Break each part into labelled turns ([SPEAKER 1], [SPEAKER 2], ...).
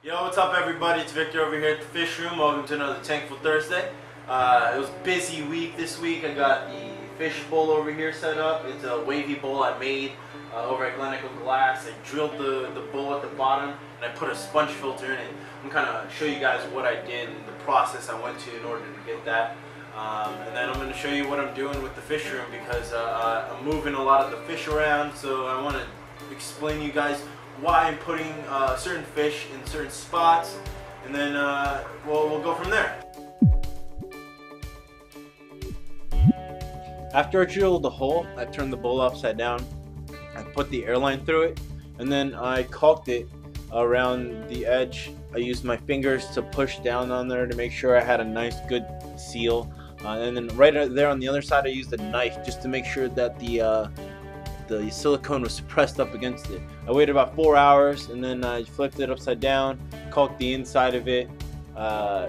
[SPEAKER 1] Yo, what's up everybody? It's Victor over here at the Fish Room. Welcome to another Tankful Thursday. It was a busy week this week. I got the fish bowl over here set up. It's a wavy bowl I made over at Electric Glass. I drilled the bowl at the bottom and I put a sponge filter in it. I'm going to show you guys what I did and the process I went to in order to get that. And then I'm going to show you what I'm doing with the fish room because I'm moving a lot of the fish around, so I want to explain to you guys why I'm putting certain fish in certain spots, and then we'll go from there. After I drilled the hole, I turned the bowl upside down, I put the airline through it, and then I caulked it around the edge. I used my fingers to push down on there to make sure I had a nice good seal, and then right there on the other side I used a knife just to make sure that the silicone was pressed up against it. I waited about 4 hours and then I flipped it upside down, caulked the inside of it,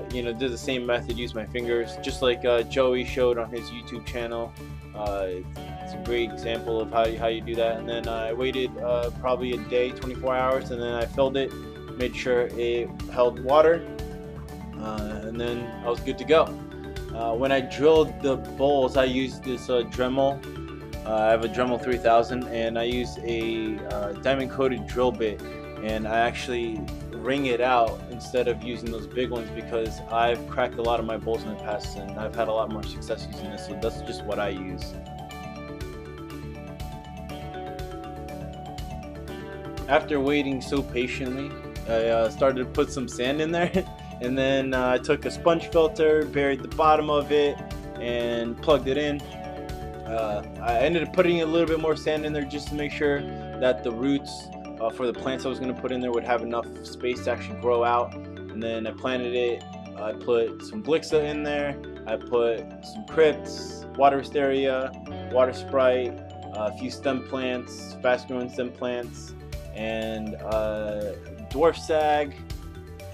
[SPEAKER 1] did the same method, used my fingers, just like Joey showed on his YouTube channel. It's a great example of how you do that. And then I waited probably a day, 24 hours, and then I filled it, made sure it held water, and then I was good to go. When I drilled the bowls, I used this Dremel. I have a Dremel 3000 and I use a diamond coated drill bit, and I actually ring it out instead of using those big ones because I've cracked a lot of my bowls in the past and I've had a lot more success using this, so that's just what I use. After waiting so patiently, I started to put some sand in there and then I took a sponge filter, buried the bottom of it and plugged it in. I ended up putting a little bit more sand in there just to make sure that the roots for the plants I was going to put in there would have enough space to actually grow out. And then I planted it. I put some blixa in there. I put some crypts, water wisteria, water sprite, a few stem plants, fast growing stem plants, and dwarf sag.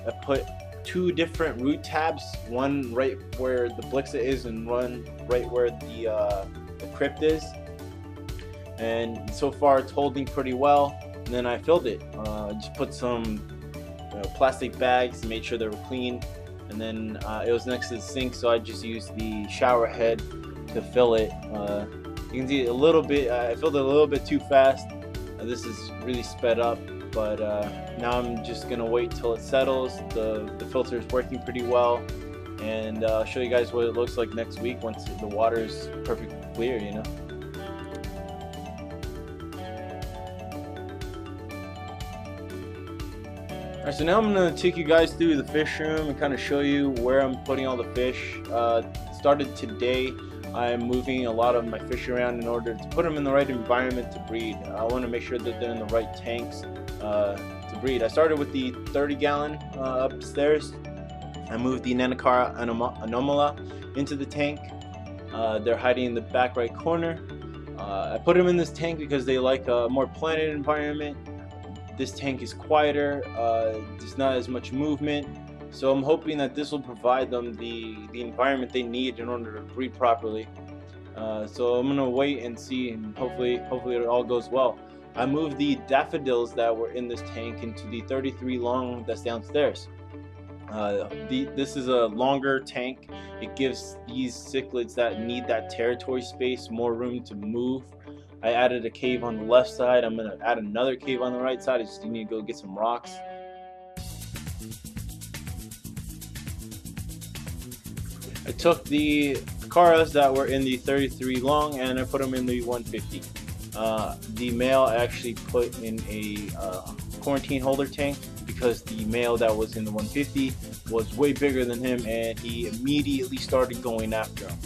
[SPEAKER 1] I put 2 different root tabs, one right where the blixa is and one right where the crypt is, and so far it's holding pretty well. And then I filled it, just put some plastic bags, made sure they were clean, and then it was next to the sink, so I just used the shower head to fill it. You can see a little bit, I filled it a little bit too fast. This is really sped up, but now I'm just gonna wait till it settles. The filter is working pretty well, and I'll show you guys what it looks like next week once the water is perfectly clear, you know. Alright, so now I'm going to take you guys through the fish room and kind of show you where I'm putting all the fish. Started today. I'm moving a lot of my fish around in order to put them in the right environment to breed. I want to make sure that they're in the right tanks to breed. I started with the 30-gallon upstairs. I moved the Nanakara Anomala into the tank. They're hiding in the back right corner. I put them in this tank because they like a more planted environment. This tank is quieter, there's not as much movement, so I'm hoping that this will provide them the environment they need in order to breed properly. So I'm gonna wait and see, and hopefully it all goes well. I moved the daffodils that were in this tank into the 33 long that's downstairs. This is a longer tank. It gives these cichlids that need that territory space more room to move. I added a cave on the left side. I'm going to add another cave on the right side. I just need to go get some rocks. I took the Acaras that were in the 33 long and I put them in the 150. The male I actually put in a quarantine holder tank because the male that was in the 150 was way bigger than him and he immediately started going after him.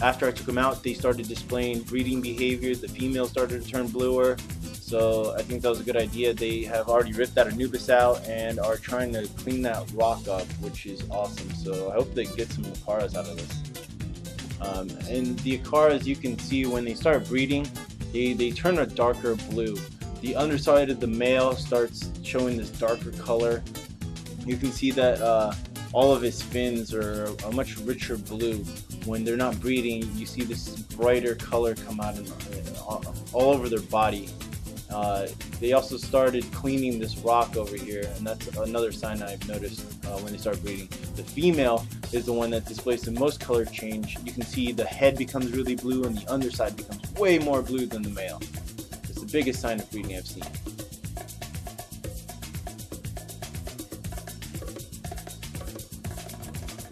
[SPEAKER 1] After I took them out, they started displaying breeding behavior. The female started to turn bluer, so I think that was a good idea. They have already ripped that Anubis out and are trying to clean that rock up, which is awesome. So I hope they get some Acaras out of this. And the Acaras, you can see when they start breeding, they turn a darker blue. The underside of the male starts showing this darker color. You can see that all of his fins are a much richer blue. When they're not breeding, you see this brighter color come out all over their body. They also started cleaning this rock over here, and that's another sign I've noticed when they start breeding. The female is the one that displays the most color change. You can see the head becomes really blue and the underside becomes way more blue than the male. It's the biggest sign of breeding I've seen.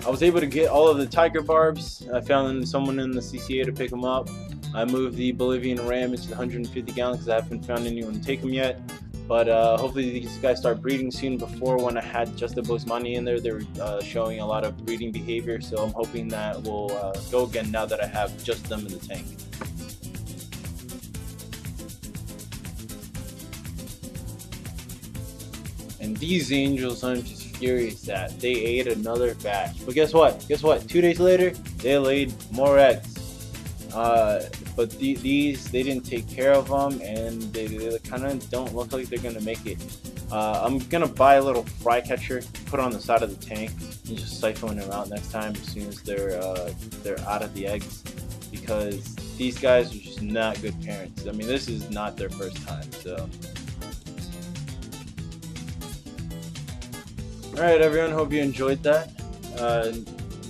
[SPEAKER 1] I was able to get all of the tiger barbs. I found someone in the CCA to pick them up. I moved the Bolivian ram into the 150 gallon because I haven't found anyone to take them yet. But hopefully these guys start breeding soon. Before, when I had just the Bosmani in there, they were showing a lot of breeding behavior. So I'm hoping that will go again now that I have just them in the tank. And these angels, I'm just furious that they ate another batch. But guess what? Guess what? 2 days later, they laid more eggs. But these, they didn't take care of them, and they kind of don't look like they're gonna make it. I'm gonna buy a little fry catcher, put on the side of the tank, and just siphon them out next time as soon as they're out of the eggs, because these guys are just not good parents. I mean, this is not their first time, so. Alright everyone, hope you enjoyed that.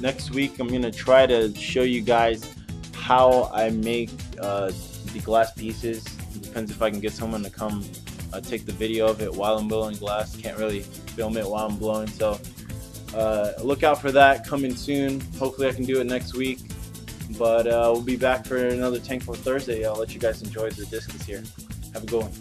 [SPEAKER 1] Next week I'm going to try to show you guys how I make the glass pieces. It depends if I can get someone to come take the video of it while I'm blowing glass. Can't really film it while I'm blowing, so look out for that coming soon. Hopefully I can do it next week. But we'll be back for another Tankful Thursday. I'll let you guys enjoy the discus here. Have a good one.